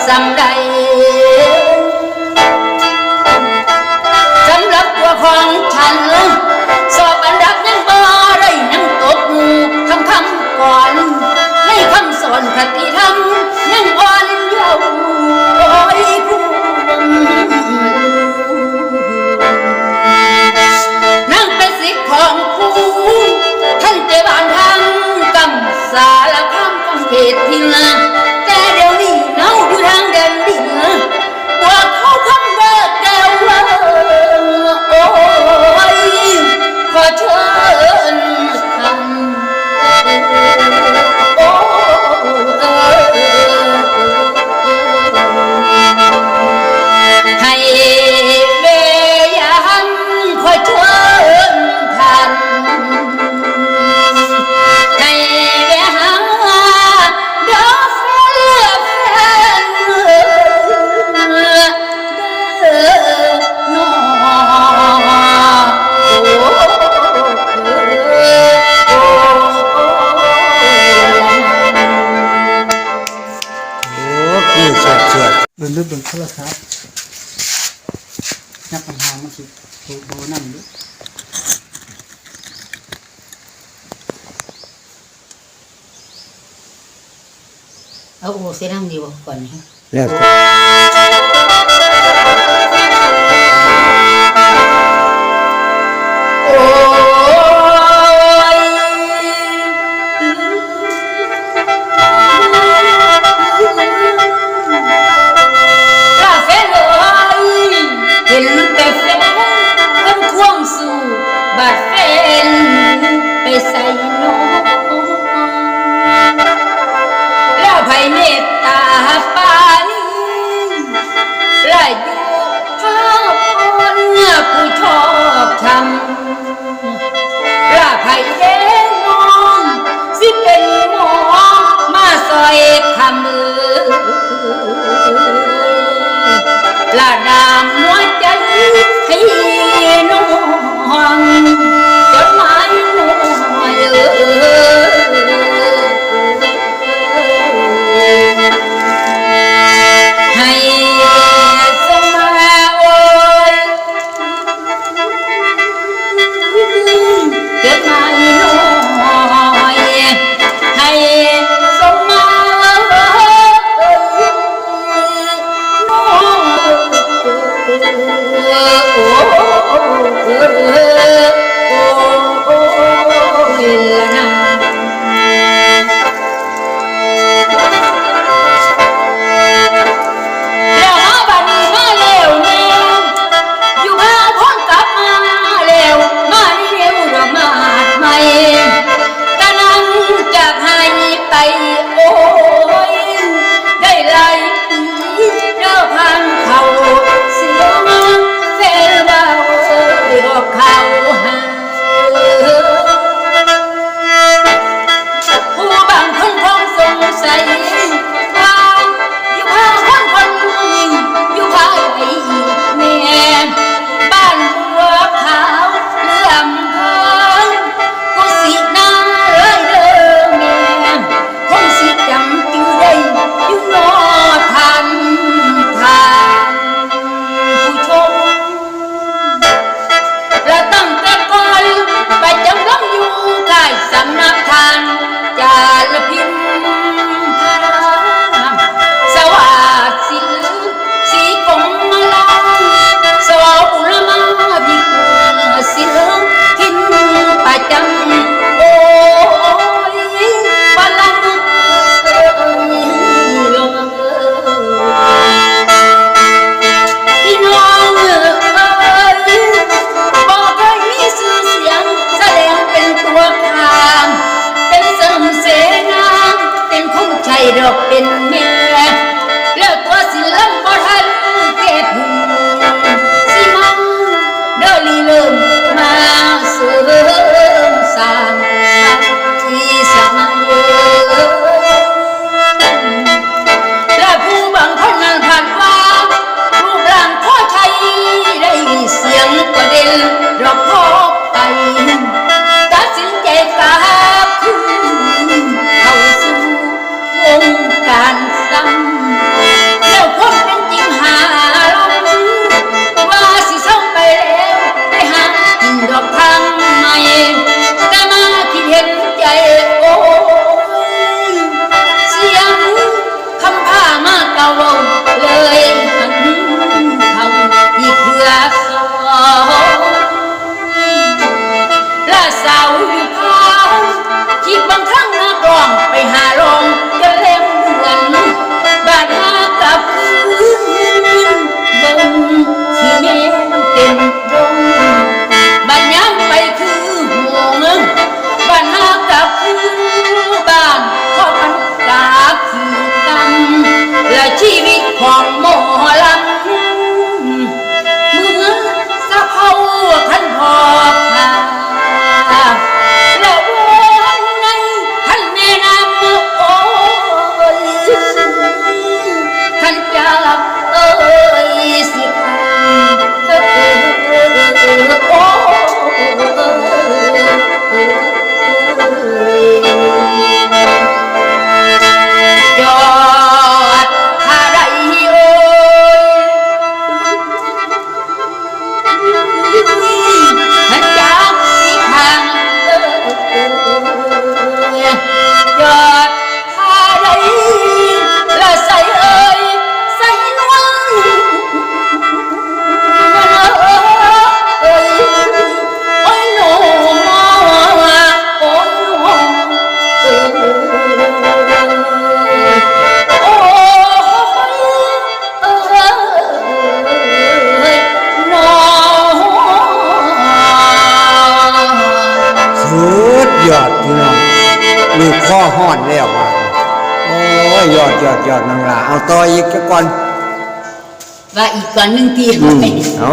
ซ้ำใดสำหรับตัวของฉันสอบอันดับยังบ่ได้ยังตกทั้งคำก่อนในคำสอนคติธรรมยังอ่อนเยาว์โอ้ยผู้นั่งเป็นศิษย์ของครูท่านเจ้าบ้านทางกำสารคามกำเขตพิลาแต่เดี๋ยวนี้เนาอยู่ทางเดินดินพวกเขาคำเบิกแก้วโอ้ยขอเชิญทำโอ้ให้เบยันขอเชิญทันให้เบหังดอกแฟนน้เบิ่งลึกเบิ่งโทรศัพท์นักปัญหามันสิโบนั่นด้วยเอาโอ้เสียน้ำดีกว่าก่อนฮะแล้วโอ้ยลาเฟนเลยเห็นแต่เฟนมันควงสู่บาดเฟนไปใส่นกแล้วไผเมตตาปานีและอยู่ภาพคนผู้ชอบทำละไผเด้น้องสิเป็นหมอมาซอยคำละดามหัวใจให้น้องจดหมายน้อยให้สมาโอยจดหมายน้อยให้สมาเขา นี้ข้อห้อนแล้วว่ะโอ้ยยอดนางลาเอาต่ออีกจักก่อน ว่าอีกก่อนหนึ่งที เอา